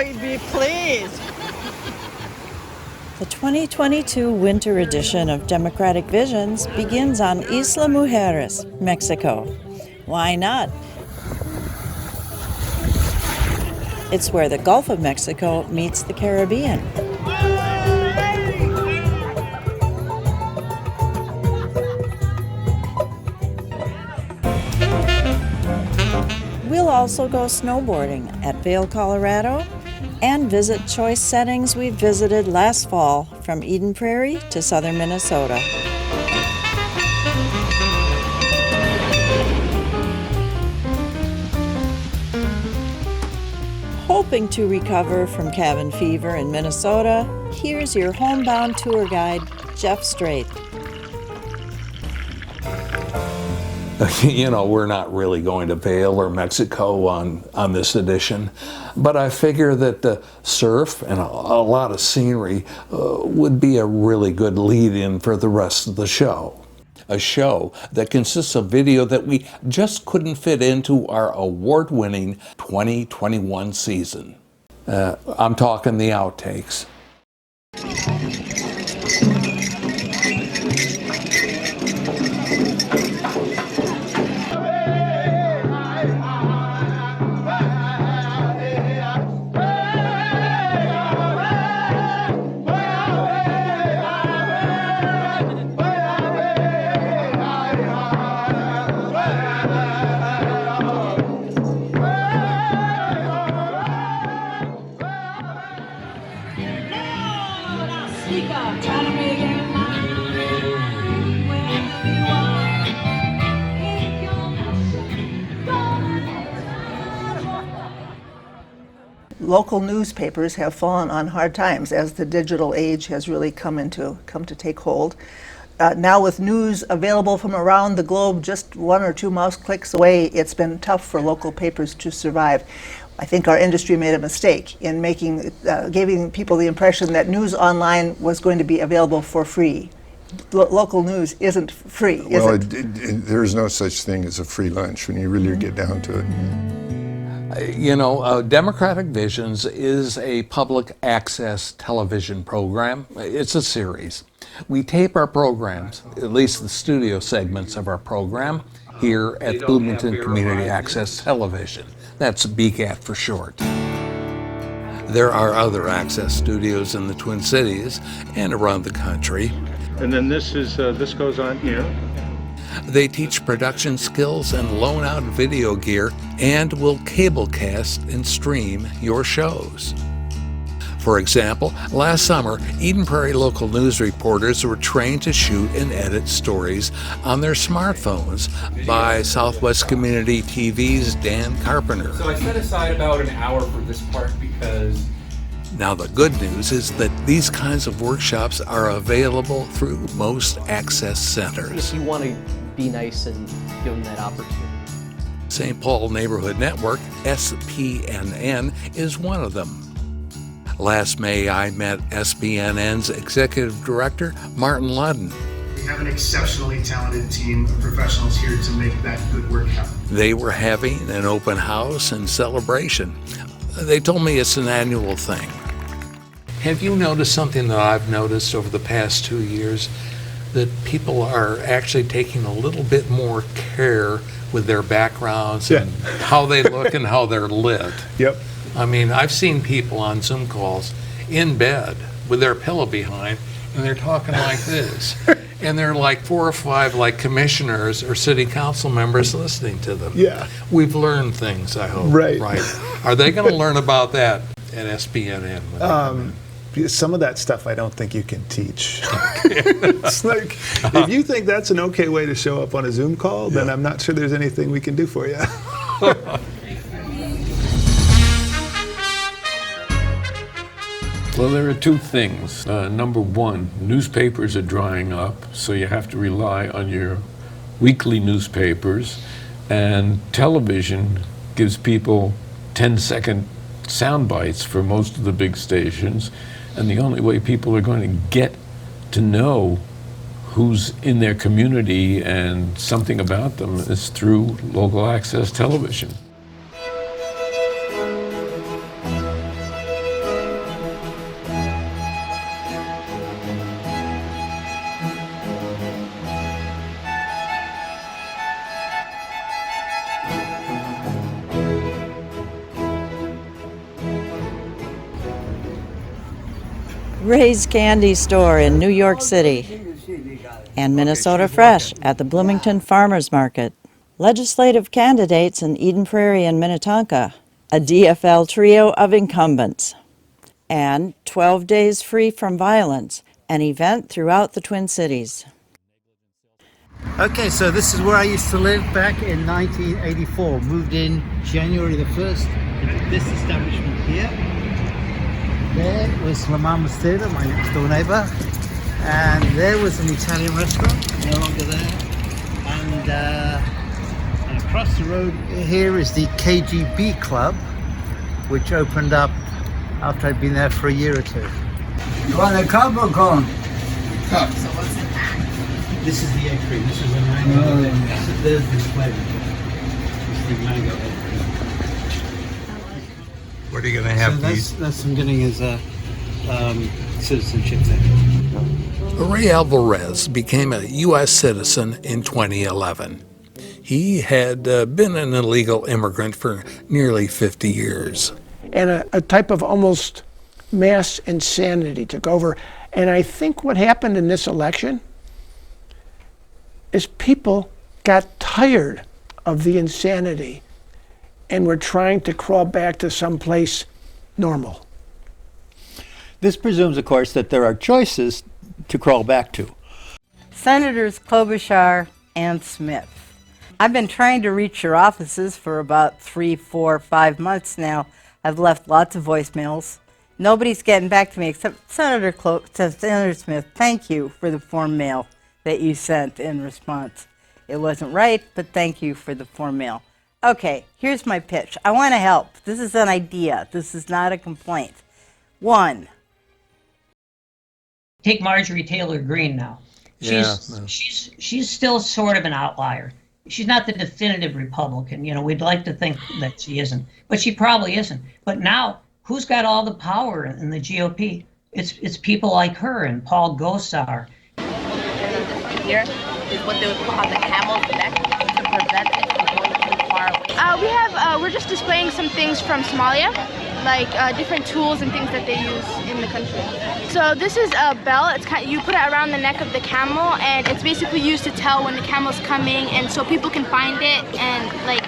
you'd be pleased. The 2022 winter edition of Democratic Visions begins on Isla Mujeres, Mexico. Why not? It's where the Gulf of Mexico meets the Caribbean. We'll also go snowboarding at Vail, Colorado, and visit choice settings we visited last fall from Eden Prairie to southern Minnesota. Hoping to recover from cabin fever in Minnesota, here's your homebound tour guide, Jeff Strait. You know, we're not really going to Vail or Mexico on this edition, but I figure that the surf and a lot of scenery would be a really good lead-in for the rest of the show. A show that consists of video that we just couldn't fit into our award-winning 2021 season. I'm talking the outtakes. Local newspapers have fallen on hard times as the digital age has really come to take hold. Now with news available from around the globe just one or two mouse clicks away, it's been tough for local papers to survive. I think our industry made a mistake in giving people the impression that news online was going to be available for free. Local news isn't free, is it? There's no such thing as a free lunch when you really get down to it. You know, Democratic Visions is a public access television program. It's a series. We tape our programs, at least the studio segments of our program, here at Bloomington Community Access Television. That's BCAT for short. There are other access studios in the Twin Cities and around the country. And then this goes on here. They teach production skills and loan out video gear and will cablecast and stream your shows. For example, last summer, Eden Prairie local news reporters were trained to shoot and edit stories on their smartphones by Southwest Community TV's Dan Carpenter. So I set aside about an hour for this part because... Now the good news is that these kinds of workshops are available through most access centers. If you want to be nice and give them that opportunity. St. Paul Neighborhood Network, SPNN, is one of them. Last May, I met SPNN's Executive Director, Martin Ludden. We have an exceptionally talented team of professionals here to make that good work happen. They were having an open house and celebration. They told me it's an annual thing. Have you noticed something that I've noticed over the past 2 years? That people are actually taking a little bit more care with their backgrounds and how they look and how they're lit. Yep. I mean, I've seen people on Zoom calls in bed with their pillow behind, and they're talking like this. And they're like 4 or 5 like commissioners or city council members listening to them. Yeah. We've learned things, I hope. Right. Are they going to learn about that at SPNN? Some of that stuff I don't think you can teach. It's like, if you think that's an okay way to show up on a Zoom call, then I'm not sure there's anything we can do for you. Well, there are two things. Number one, newspapers are drying up, so you have to rely on your weekly newspapers. And television gives people 10-second sound bites for most of the big stations. And the only way people are going to get to know who's in their community and something about them is through local access television. Ray's Candy Store in New York City, and Minnesota Fresh at the Bloomington Farmers Market. Legislative candidates in Eden Prairie and Minnetonka, a DFL trio of incumbents, and 12 Days Free from Violence, an event throughout the Twin Cities. Okay, so this is where I used to live back in 1984. Moved in January the 1st into this establishment here. There was La Mama's Theatre, my next door neighbor. And there was an Italian restaurant, no longer there. And across the road here is the KGB Club, which opened up after I'd been there for a year or two. You want a cup or cone? Cup. So what's in that? This is the egg cream. This is a mango. There's this flavor. This is the mango egg cream. What are you going to have? So that's I'm getting as a citizenship there. Ray Alvarez became a U.S. citizen in 2011. He had been an illegal immigrant for nearly 50 years. And a type of almost mass insanity took over. And I think what happened in this election is people got tired of the insanity and were trying to crawl back to someplace normal. This presumes, of course, that there are choices to crawl back to. Senators Klobuchar and Smith. I've been trying to reach your offices for about 3, 4, 5 months now. I've left lots of voicemails. Nobody's getting back to me except Senator Smith. Thank you for the form mail that you sent in response. It wasn't right, but thank you for the form mail. Okay, here's my pitch. I want to help. This is an idea. This is not a complaint. 1. Take Marjorie Taylor Greene now. She's still sort of an outlier. She's not the definitive Republican. You know, we'd like to think that she isn't, but she probably isn't. But now, who's got all the power in the GOP? It's people like her and Paul Gosar. Here is what they would put on the camel's neck to prevent it from going too far away. We're just displaying some things from Somalia, like different tools and things that they use in the country. So this is a bell. It's you put it around the neck of the camel, and it's basically used to tell when the camel's coming, and so people can find it and like